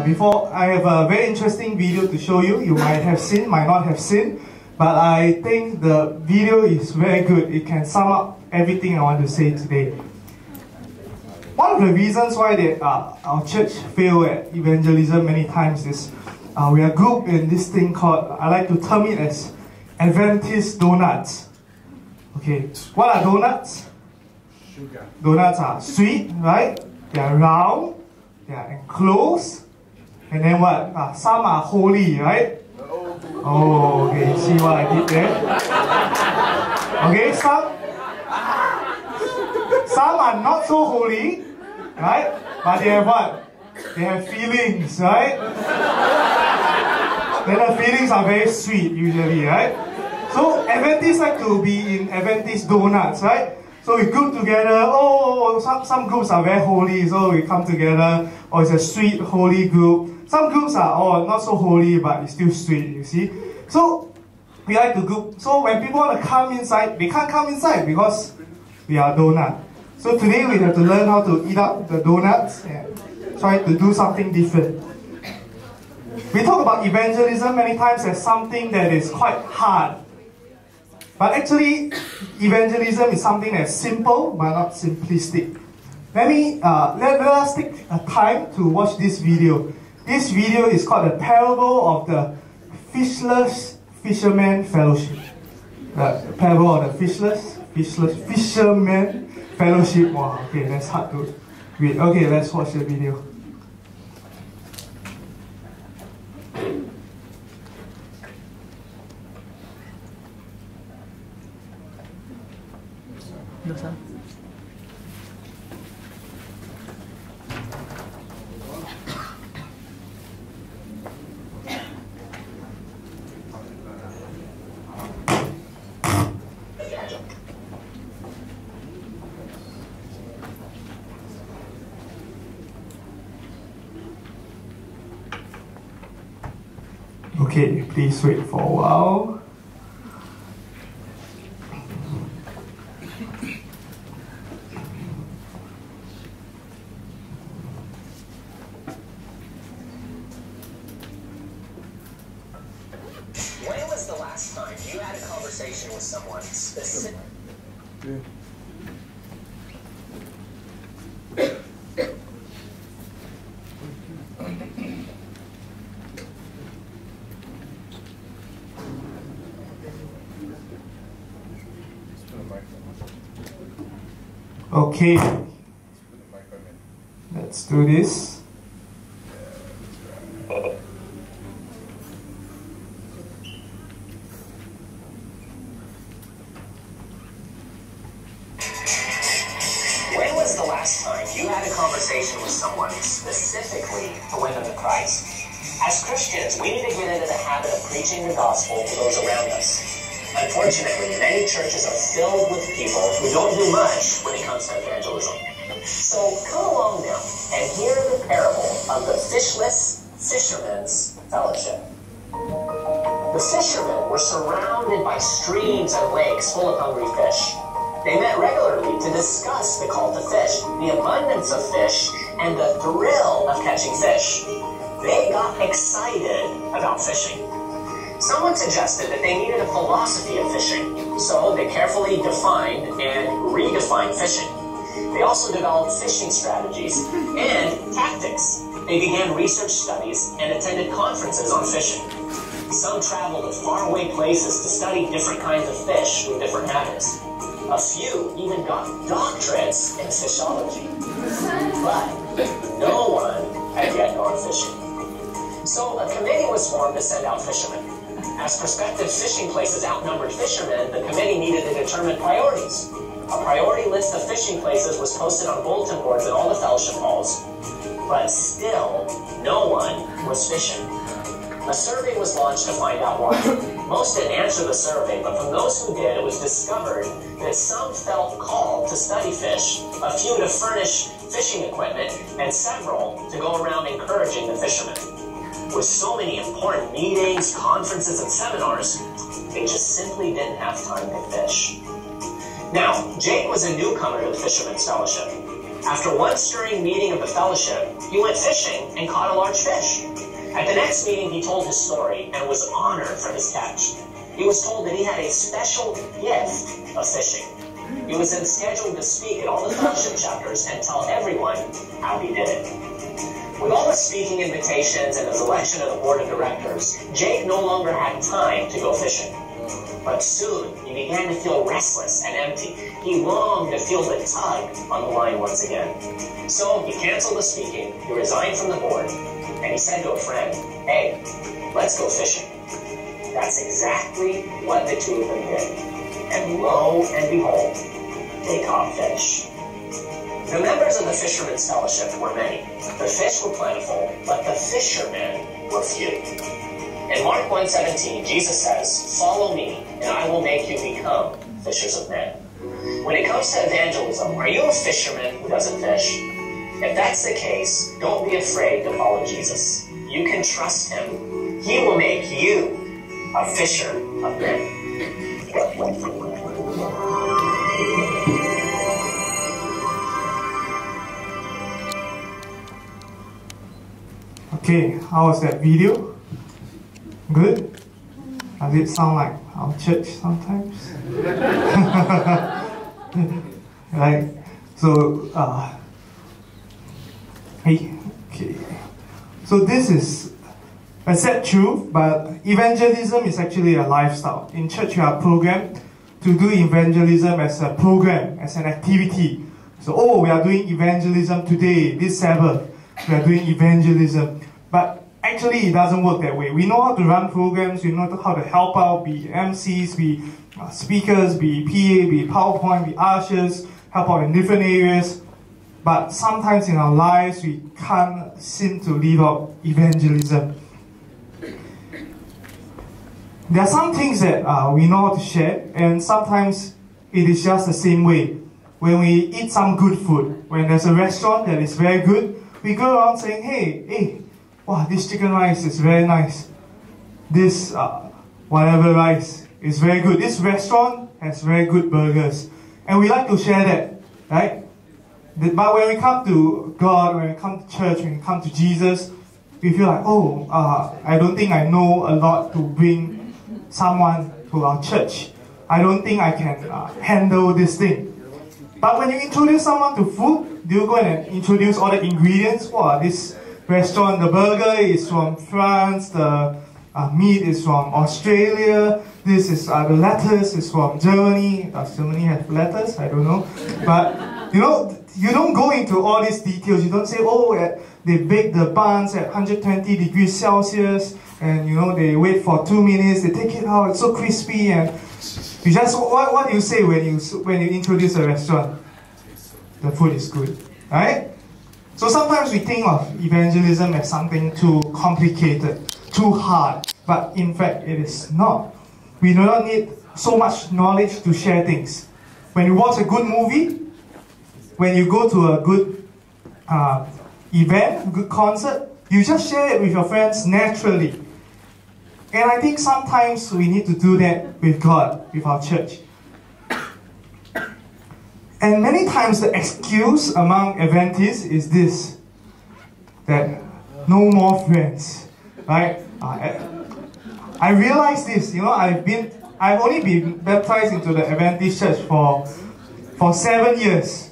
before, I have a very interesting video to show you. You might have seen, might not have seen, but I think the video is very good. It can sum up everything I want to say today. One of the reasons why our church fail at evangelism many times is we are grouped in this thing called, I like to term it as Adventist donuts. Okay, what are donuts? Sugar. Donuts are sweet, right? They are round, they are enclosed, and then what? Some are holy, right? Oh, okay, see what I did there? Okay, some are not so holy, right? But they have what? They have feelings, right? Then the feelings are very sweet usually, right? So Adventists like to be in Adventist donuts, right? So we group together. Some groups are very holy, so we come together. Or it's a sweet, holy group. Some groups are not so holy, but it's still sweet, you see. So we like to group. So when people want to come inside, they can't come inside because we are donut. So today we have to learn how to eat up the donuts and try to do something different. We talk about evangelism many times as something that is quite hard. But actually, evangelism is something that's simple but not simplistic. Let us take a time to watch this video. This video is called The Parable of the Fishless Fisherman Fellowship. The Parable of the Fishless Fisherman Fellowship. Wow, okay, that's hard to read. Okay, let's watch the video. Dosa. Okay, please wait for a while. When was the last time you had a conversation with someone specific? Okay, let's do this. When was the last time you had a conversation with someone specifically to win them to Christ? As Christians, we need to get into the habit of preaching the gospel to those around us. Unfortunately, many churches are filled with people who don't do much when it comes to evangelism. So come along now and hear the parable of the fishless fisherman's fellowship. The fishermen were surrounded by streams and lakes full of hungry fish. They met regularly to discuss the call to fish, the abundance of fish, and the thrill of catching fish. They got excited about fishing. Someone suggested that they needed a philosophy of fishing, so they carefully defined and redefined fishing. They also developed fishing strategies and tactics. They began research studies and attended conferences on fishing. Some traveled to faraway places to study different kinds of fish with different habits. A few even got doctorates in fishology. But no one had yet gone fishing. So a committee was formed to send out fishermen. As prospective fishing places outnumbered fishermen, the committee needed to determine priorities. A priority list of fishing places was posted on bulletin boards in all the fellowship halls, but still, no one was fishing. A survey was launched to find out why. Most didn't answer the survey, but from those who did, it was discovered that some felt called to study fish, a few to furnish fishing equipment, and several to go around encouraging the fishermen. With so many important meetings, conferences, and seminars, they just simply didn't have time to fish. Now, Jake was a newcomer to the Fisherman's Fellowship. After one stirring meeting of the fellowship, he went fishing and caught a large fish. At the next meeting, he told his story and was honored for his catch. He was told that he had a special gift of fishing. He was then scheduled to speak at all the fellowship chapters and tell everyone how he did it. With all the speaking invitations and his election of the board of directors, Jake no longer had time to go fishing. But soon, he began to feel restless and empty. He longed to feel the tug on the line once again. So he canceled the speaking, he resigned from the board, and he said to a friend, "Hey, let's go fishing." That's exactly what the two of them did. And lo and behold, they caught fish. The members of the Fishermen's Fellowship were many. The fish were plentiful, but the fishermen were few. In Mark 1:17, Jesus says, "Follow me, and I will make you become fishers of men." When it comes to evangelism, are you a fisherman who doesn't fish? If that's the case, don't be afraid to follow Jesus. You can trust him. He will make you a fisher of men. Okay, how was that video? Good? Does it sound like our church sometimes? Right? So, hey, okay. So this is a sad truth, but evangelism is actually a lifestyle. In church, we are programmed to do evangelism as a program, as an activity. So, oh, we are doing evangelism today, this Sabbath. We are doing evangelism. But actually, it doesn't work that way. We know how to run programs, we know how to help out, be MCs, be speakers, be PA, be PowerPoint, be ushers, help out in different areas. But sometimes in our lives, we can't seem to live out evangelism. There are some things that we know how to share, and sometimes it is just the same way. When we eat some good food, when there's a restaurant that is very good, we go around saying, hey, wow, this chicken rice is very nice. This whatever rice is very good. This restaurant has very good burgers. And we like to share that, right? But when we come to God, when we come to church, when we come to Jesus, we feel like, oh, I don't think I know a lot to bring someone to our church. I don't think I can handle this thing. But when you introduce someone to food, do you go and introduce all the ingredients? Wow, this restaurant, the burger is from France, the meat is from Australia, this is the lettuce is from Germany. Does Germany have lettuce? I don't know. But you know, you don't go into all these details. You don't say, oh, they bake the buns at 120 degrees Celsius, and you know, they wait for 2 minutes, they take it out, it's so crispy, and you just, what do you say when you introduce a restaurant? The food is good, right? So sometimes we think of evangelism as something too complicated, too hard, but in fact it is not. We do not need so much knowledge to share things. When you watch a good movie, when you go to a good event, a good concert, you just share it with your friends naturally. And I think sometimes we need to do that with God, with our church. And many times the excuse among Adventists is this, that no more friends, right? I realize this, you know, I've only been baptized into the Adventist church for 7 years.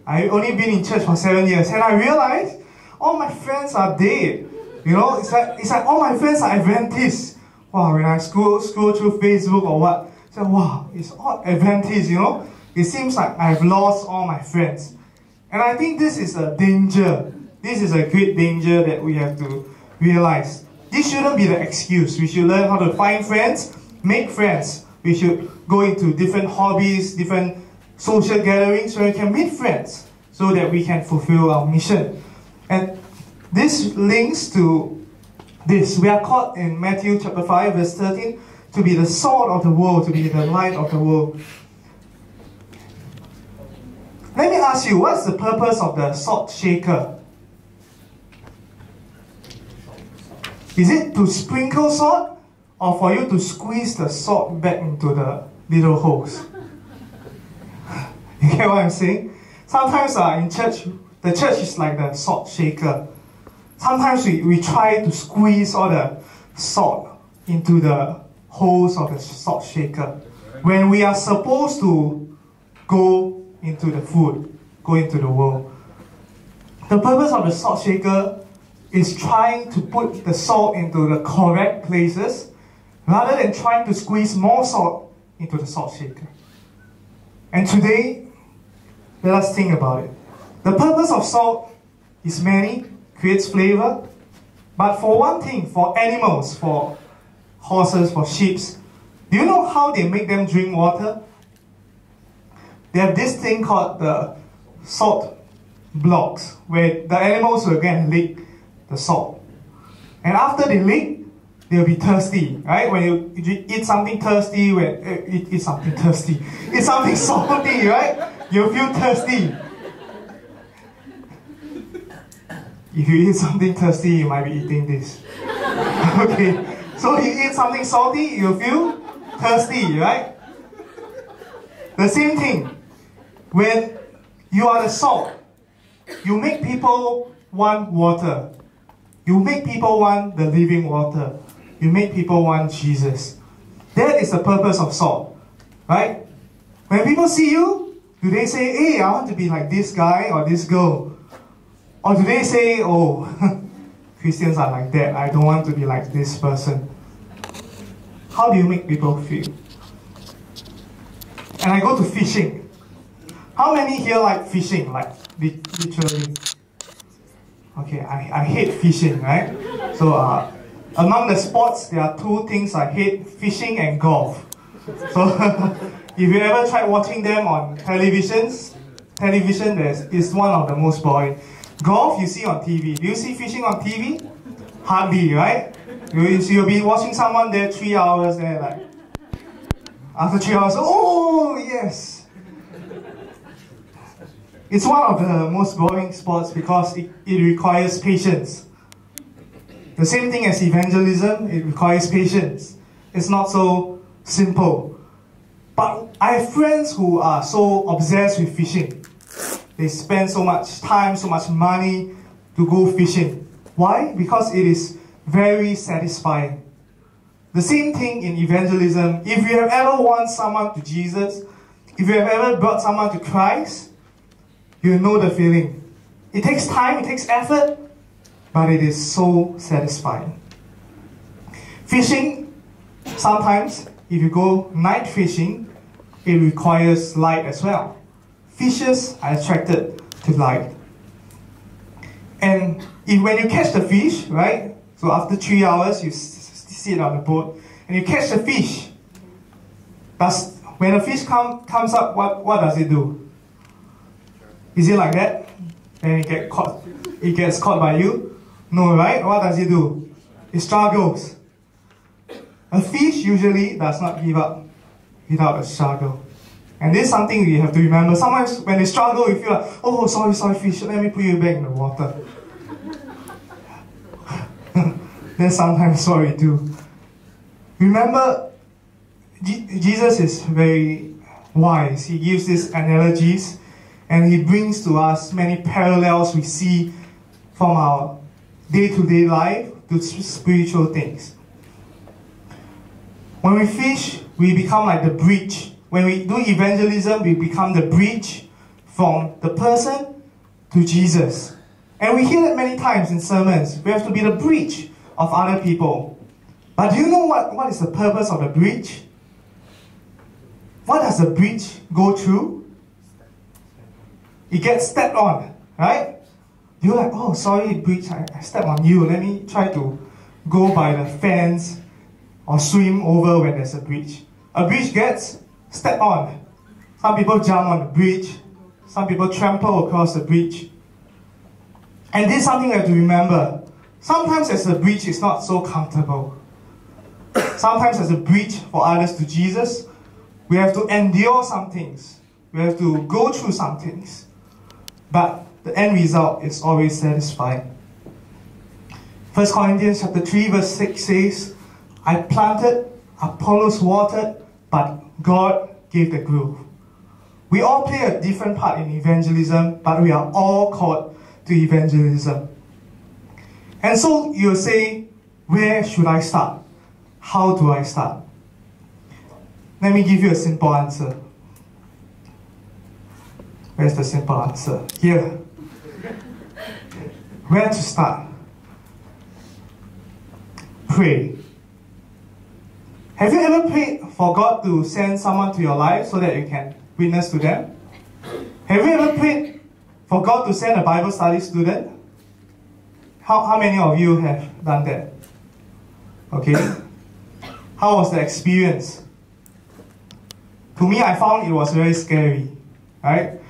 I've only been in church for 7 years, and I realized all my friends are dead. You know, it's like all my friends are Adventists. Wow, when I scroll through Facebook or what, I say, wow, it's all Adventists, you know. It seems like I've lost all my friends. And I think this is a danger. This is a great danger that we have to realize. This shouldn't be the excuse. We should learn how to find friends, make friends. We should go into different hobbies, different social gatherings where we can meet friends so that we can fulfill our mission. And this links to this. We are called in Matthew chapter 5 verse 13 to be the salt of the world, to be the light of the world. Let me ask you, what's the purpose of the salt shaker? Is it to sprinkle salt, or for you to squeeze the salt back into the little holes? You get what I'm saying? Sometimes in church, the church is like the salt shaker. Sometimes we try to squeeze all the salt into the holes of the salt shaker when we are supposed to go into the food, go into the world. The purpose of the salt shaker is trying to put the salt into the correct places rather than trying to squeeze more salt into the salt shaker. And today, let us think about it. The purpose of salt is many, creates flavor, but for one thing, for animals, for horses, for sheep, do you know how they make them drink water? They have this thing called the salt blocks, where the animals will again lick the salt. And after they lick, they'll be thirsty, right? When you eat something thirsty, eat something salty, right? You'll feel thirsty. If you eat something thirsty, you might be eating this. Okay, so you eat something salty, you feel thirsty, right? The same thing. When you are the salt, you make people want water. You make people want the living water. You make people want Jesus. That is the purpose of salt, right? When people see you, do they say, hey, I want to be like this guy or this girl? Or do they say, oh, Christians are like that, I don't want to be like this person? How do you make people feel? And I go to fishing. How many here like fishing, like literally? Okay, I hate fishing, right? So among the sports, there are two things I hate, fishing and golf. So if you ever tried watching them on television is one of the most boring. Golf you see on TV. Do you see fishing on TV? Hardly, right? You'll be watching someone there 3 hours there, like after 3 hours, oh yes! It's one of the most boring sports because it requires patience. The same thing as evangelism, it requires patience. It's not so simple. But I have friends who are so obsessed with fishing. They spend so much time, so much money to go fishing. Why? Because it is very satisfying. The same thing in evangelism. If you have ever won someone to Jesus, if you have ever brought someone to Christ, you know the feeling. It takes time, it takes effort, but it is so satisfying. Fishing, sometimes, if you go night fishing, it requires light as well. Fishes are attracted to light. And when you catch the fish, right? So after 3 hours, you sit on the boat and you catch the fish. But when the fish comes up, what does it do? Is it like that? Then it gets caught by you? No, right? What does it do? It struggles. A fish usually does not give up without a struggle. And this is something we have to remember. Sometimes when they struggle, we feel like, oh, sorry fish, let me put you back in the water. That's sometimes what we do. Remember, Jesus is very wise. He gives these analogies and he brings to us many parallels we see from our day-to-day life to spiritual things. When we fish, we become like the bridge. When we do evangelism, we become the bridge from the person to Jesus. And we hear that many times in sermons. We have to be the bridge of other people. But do you know what is the purpose of the bridge? What does the bridge go through? It gets stepped on, right? You're like, oh, sorry, bridge, I stepped on you. Let me try to go by the fence or swim over when there's a bridge. A bridge gets stepped on. Some people jump on the bridge. Some people trample across the bridge. And this is something we have to remember. Sometimes as a bridge, it's not so comfortable. Sometimes as a bridge for others to Jesus, we have to endure some things. We have to go through some things. But the end result is always satisfying. 1 Corinthians chapter 3 verse 6 says, I planted, Apollos watered, but God gave the growth. We all play a different part in evangelism, but we are all called to evangelism. And so you'll say, where should I start? How do I start? Let me give you a simple answer. Where's the simple answer? Here. Where to start? Pray. Have you ever prayed for God to send someone to your life so that you can witness to them? Have you ever prayed for God to send a Bible study student? How many of you have done that? Okay. How was the experience? To me, I found it was very scary. Right?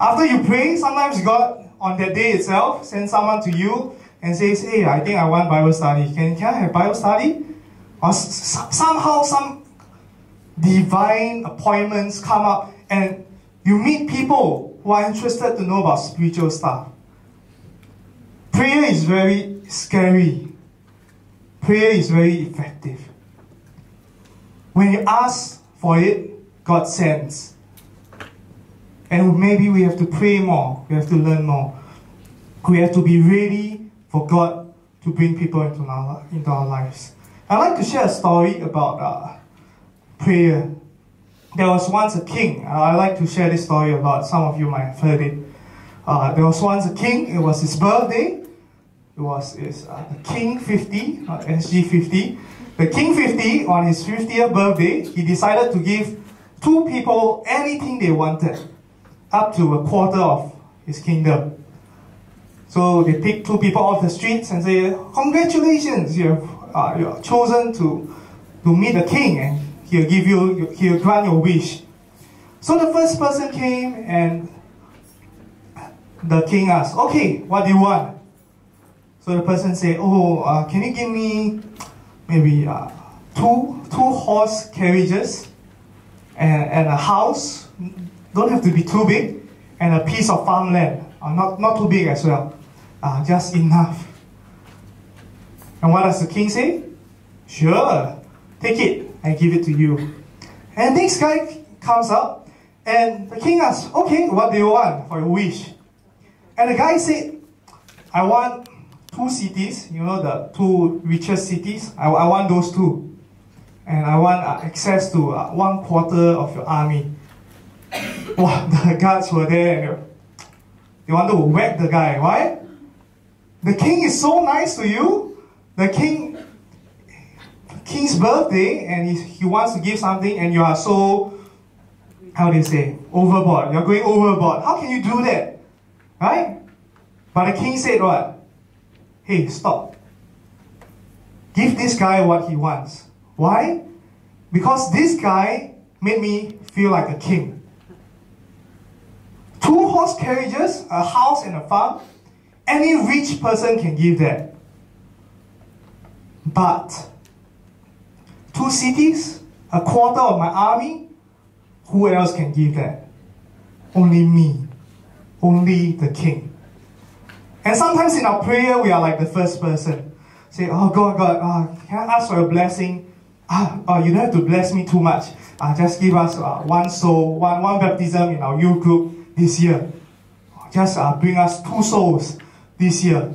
After you pray, sometimes God, on that day itself, sends someone to you and says, hey, I think I want Bible study. Can I have Bible study? Or somehow some divine appointments come up and you meet people who are interested to know about spiritual stuff. Prayer is very scary. Prayer is very effective. When you ask for it, God sends. And maybe we have to pray more. We have to learn more. We have to be ready for God to bring people into our lives. I'd like to share a story about prayer. There was once a king. I like to share this story a lot. Some of you might have heard it. There was once a king. It was his birthday. It was the King 50, not SG 50. The King 50, on his 50th birthday, he decided to give 2 people anything they wanted, up to a quarter of his kingdom. So they picked 2 people off the streets and say, congratulations, you're chosen to meet the king, and he'll grant your wish. So the first person came and the king asked, okay, what do you want? So the person said, can you give me maybe 2 horse carriages and a house, don't have to be too big, and a piece of farmland, not too big as well, just enough. And what does the king say? Sure, take it, I give it to you. And this guy comes up, and the king asks, okay, what do you want for your wish? And the guy said, I want 2 cities, the 2 richest cities. I want those 2. And I want access to 1/4 of your army. Wow, the guards were there and they wanted to whack the guy. Why? The king is so nice to you. The king's birthday, and he wants to give something, and you are so, how do you say, overboard. You're going overboard. How can you do that? Right? But the king said what? Hey, stop. Give this guy what he wants. Why? Because this guy made me feel like a king. 2 horse carriages, a house and a farm. Any rich person can give that. But 2 cities, a quarter of my army, who else can give that? Only me. Only the king. And sometimes in our prayer, we are like the first person. Say, oh God, can I ask for a blessing? You don't have to bless me too much. Just give us 1 soul, one baptism in our youth group this year. Just bring us 2 souls this year.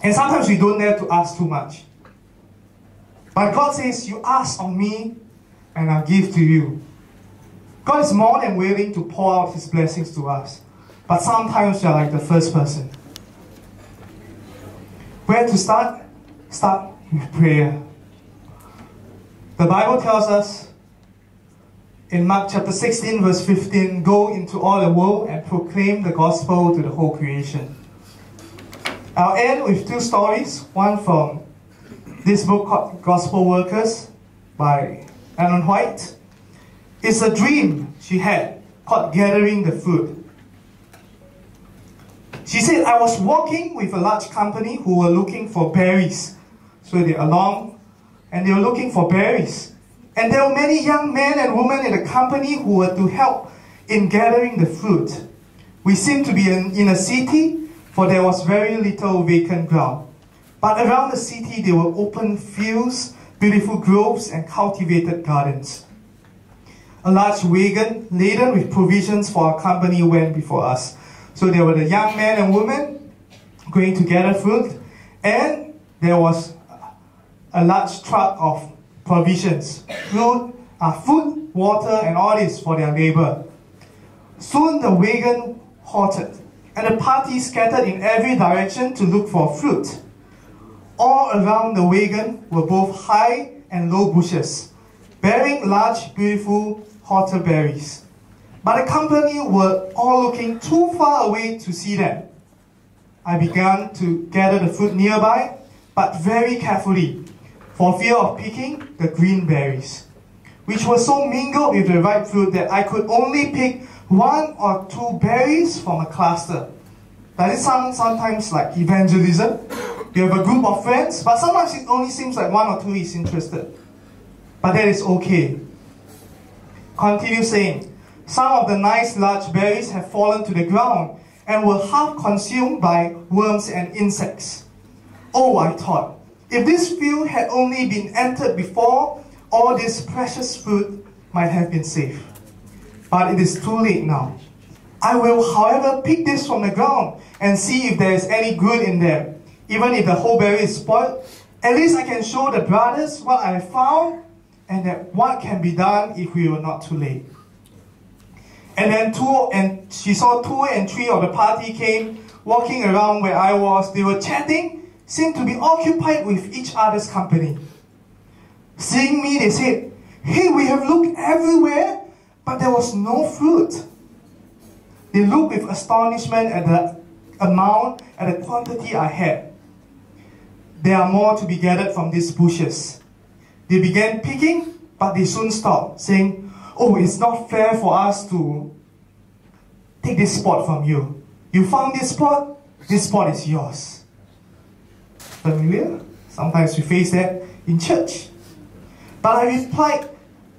And sometimes we don't dare to ask too much. But God says, you ask of me, and I'll give to you. God is more than willing to pour out His blessings to us. But sometimes we are like the first person. Where to start? Start with prayer. The Bible tells us in Mark chapter 16 verse 15, go into all the world and proclaim the gospel to the whole creation. I'll end with 2 stories. One from this book called Gospel Workers by Ellen White. It's a dream she had called Gathering the Fruit. She said, I was walking with a large company who were looking for berries. So they're along and they were looking for berries. And there were many young men and women in the company who were to help in gathering the fruit. We seemed to be in a city, for there was very little vacant ground. But around the city there were open fields, beautiful groves, and cultivated gardens. A large wagon laden with provisions for our company went before us. So there were the young men and women going to gather fruit, and there was a large truck of provisions, food, water, and all this for their labor. Soon the wagon halted, and the party scattered in every direction to look for fruit. All around the wagon were both high and low bushes, bearing large, beautiful water berries. But the company were all looking too far away to see them. I began to gather the fruit nearby, but very carefully, for fear of picking the green berries, which were so mingled with the ripe fruit that I could only pick 1 or 2 berries from a cluster. Does it sound sometimes like evangelism? You have a group of friends, but sometimes it only seems like 1 or 2 is interested. But that is okay. Continue saying, some of the nice large berries have fallen to the ground and were half consumed by worms and insects. Oh, I thought, if this field had only been entered before, all this precious fruit might have been saved. But it is too late now. I will, however, pick this from the ground and see if there is any good in them. Even if the whole berry is spoiled, at least I can show the brothers what I have found and that what can be done if we were not too late. And then she saw 2 and 3 of the party came walking around where I was. They were chatting, seemed to be occupied with each other's company. Seeing me, they said, "Hey, we have looked everywhere, but there was no fruit." They looked with astonishment at the amount and the quantity I had. There are more to be gathered from these bushes. They began picking, but they soon stopped, saying, "Oh, it's not fair for us to take this spot from you. You found this spot is yours." Familiar? Sometimes we face that in church. But I replied,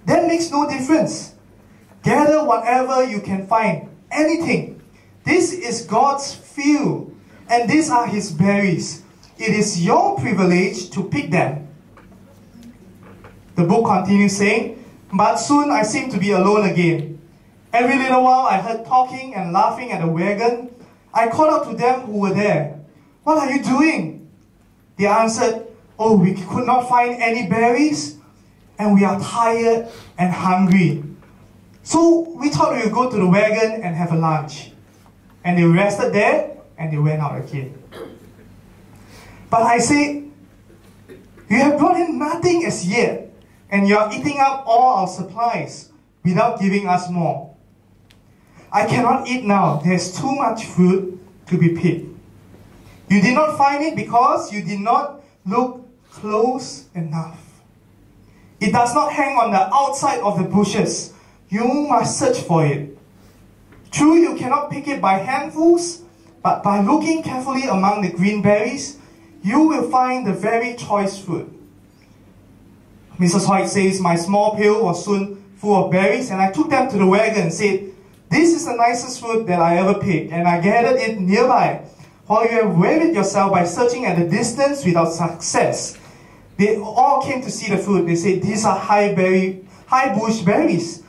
"That makes no difference. Gather whatever you can find, anything. This is God's field, and these are His berries. It is your privilege to pick them." The book continues saying, "But soon I seemed to be alone again. Every little while I heard talking and laughing at the wagon. I called out to them who were there. 'What are you doing?' They answered, 'Oh, we could not find any berries, and we are tired and hungry. So we thought we would go to the wagon and have a lunch.' And they rested there, and they went out again. But I said, 'You have brought in nothing as yet, and you are eating up all our supplies without giving us more. I cannot eat now. There's too much fruit to be picked. You did not find it because you did not look close enough. It does not hang on the outside of the bushes. You must search for it. True, you cannot pick it by handfuls, but by looking carefully among the green berries, you will find the very choice fruit.' Mrs. White says, 'My small pail was soon full of berries, and I took them to the wagon and said, "This is the nicest fruit that I ever picked," and I gathered it nearby. While you have wearied yourself by searching at a distance without success, they all came to see the fruit. They said, "These are high bush berries,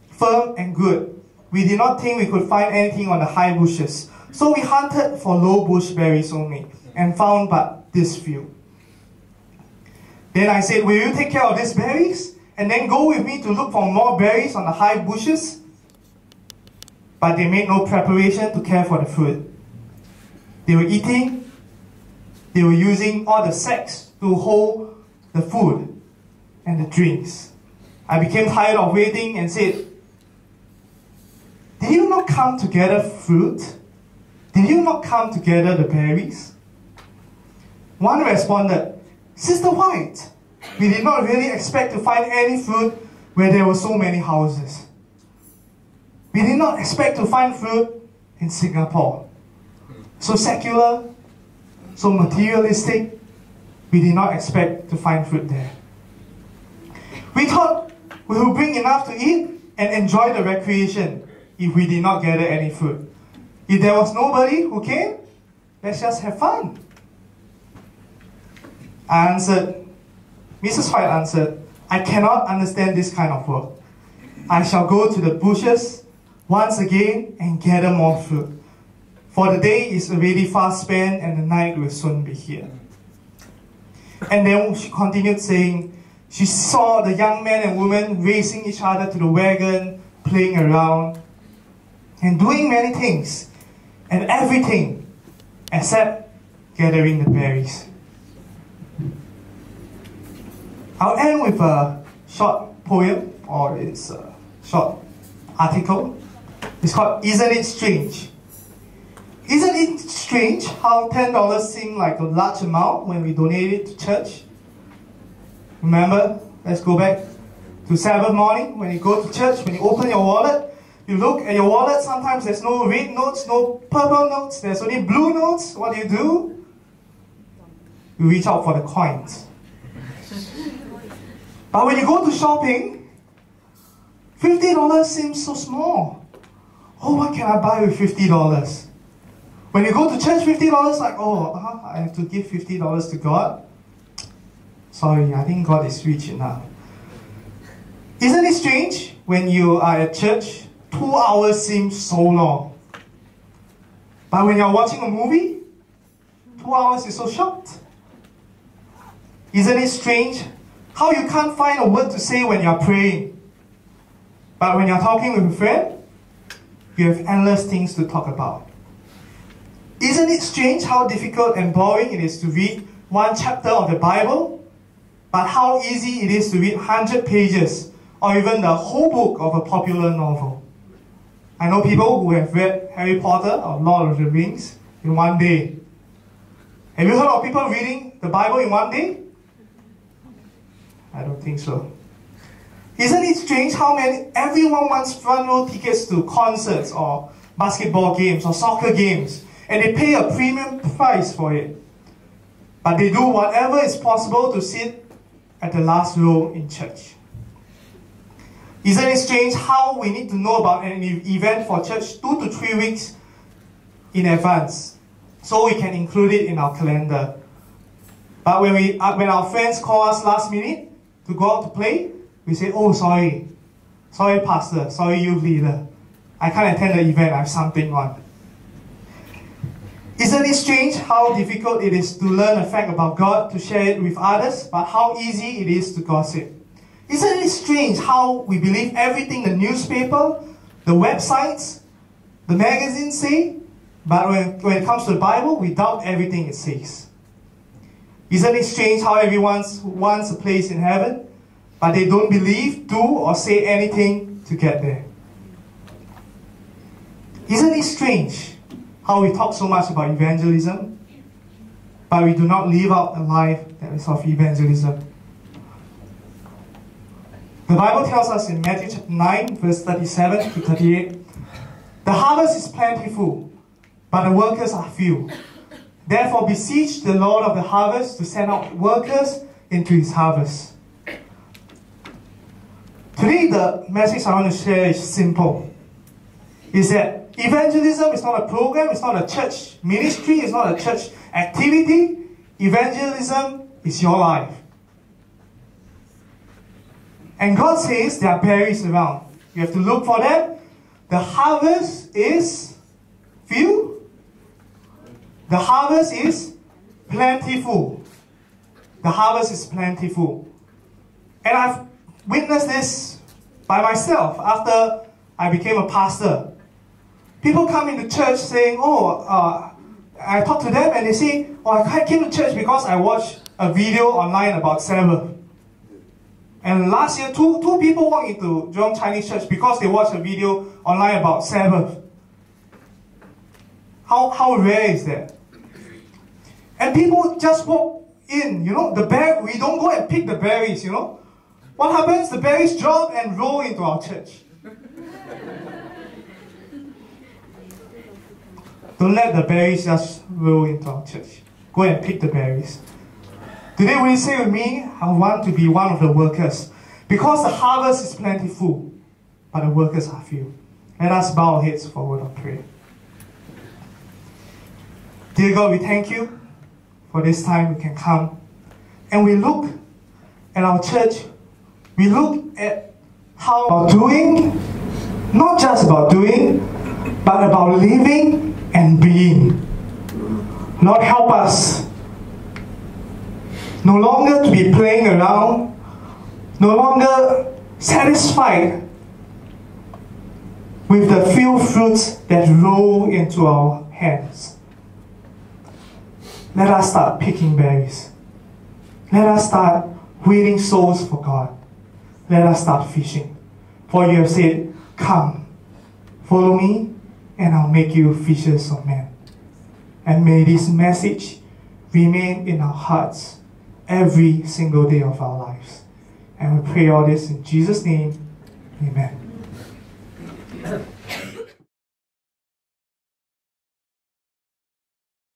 firm and good. We did not think we could find anything on the high bushes. So we hunted for low bush berries only, and found but this few." Then I said, "Will you take care of these berries, and then go with me to look for more berries on the high bushes?" But they made no preparation to care for the fruit. They were eating, they were using all the sacks to hold the food and the drinks. I became tired of waiting and said, "Did you not come to gather fruit? Did you not come to gather the berries?" One responded, "Sister White, we did not really expect to find any fruit where there were so many houses. We did not expect to find fruit in Singapore. So secular, so materialistic, we did not expect to find fruit there. We thought we would bring enough to eat and enjoy the recreation if we did not gather any fruit. If there was nobody who came, let's just have fun." Mrs. White answered, "I cannot understand this kind of work. I shall go to the bushes once again and gather more fruit. For the day is already fast spent and the night will soon be here. And then she continued saying, she saw the young men and women racing each other to the wagon, playing around, and doing many things, and everything except gathering the berries. I'll end with a short poem, or it's a short article. It's called, Isn't It Strange? Isn't it strange how $10 seems like a large amount when we donate it to church? Remember, let's go back to Sabbath morning. When you go to church, when you open your wallet, you look at your wallet, sometimes there's no red notes, no purple notes, there's only blue notes. What do? You reach out for the coins. But when you go to shopping, $50 seems so small. Oh, what can I buy with $50? When you go to church, $50, like, oh, I have to give $50 to God. Sorry, I think God is rich enough. Isn't it strange when you are at church, 2 hours seems so long. But when you're watching a movie, 2 hours is so short. Isn't it strange how you can't find a word to say when you're praying? But when you're talking with a friend, you have endless things to talk about. Isn't it strange how difficult and boring it is to read one chapter of the Bible, but how easy it is to read 100 pages or even the whole book of a popular novel? I know people who have read Harry Potter or Lord of the Rings in one day. Have you heard of people reading the Bible in one day? I don't think so. Isn't it strange how everyone wants front row tickets to concerts or basketball games or soccer games, and they pay a premium price for it. But they do whatever is possible to sit at the last row in church. Isn't it strange how we need to know about an event for church 2 to 3 weeks in advance so we can include it in our calendar? But when our friends call us last minute to go out to play, we say, oh, sorry, pastor, sorry, youth leader, I can't attend the event, I have something on. Isn't it strange how difficult it is to learn a fact about God, to share it with others, but how easy it is to gossip? Isn't it strange how we believe everything the newspaper, the websites, the magazines say, but when it comes to the Bible, we doubt everything it says? Isn't it strange how everyone wants a place in heaven, but they don't believe, do, or say anything to get there? Isn't it strange how we talk so much about evangelism, but we do not live out a life that is of evangelism? The Bible tells us in Matthew chapter 9, verse 37 to 38, the harvest is plentiful, but the workers are few. Therefore beseech the Lord of the harvest to send out workers into his harvest. Today the message I want to share is simple. Is that evangelism is not a program, it's not a church ministry, it's not a church activity. Evangelism is your life. And God says there are berries around. You have to look for them. The harvest is few. The harvest is plentiful. The harvest is plentiful. And I've witnessed this by myself after I became a pastor. People come into church saying, I talk to them and they say, I came to church because I watched a video online about Sabbath. And last year, two people walked into Jurong Chinese Church because they watched a video online about Sabbath. How rare is that? And people just walk in, we don't go and pick the berries, What happens? The berries drop and roll into our church. Don't let the berries just roll into our church. Go and pick the berries. Today, will you say with me, I want to be one of the workers? Because the harvest is plentiful, but the workers are few. Let us bow our heads for a word of prayer. Dear God, we thank you for this time we can come. And we look at our church. We look at how about doing, not just about doing, but about living and being. Lord, help us no longer to be playing around, no longer satisfied with the few fruits that roll into our hands. Let us start picking berries. Let us start winning souls for God. Let us start fishing. For you have said, come, follow me, and I'll make you fishers of men. And may this message remain in our hearts every single day of our lives. And we pray all this in Jesus' name. Amen.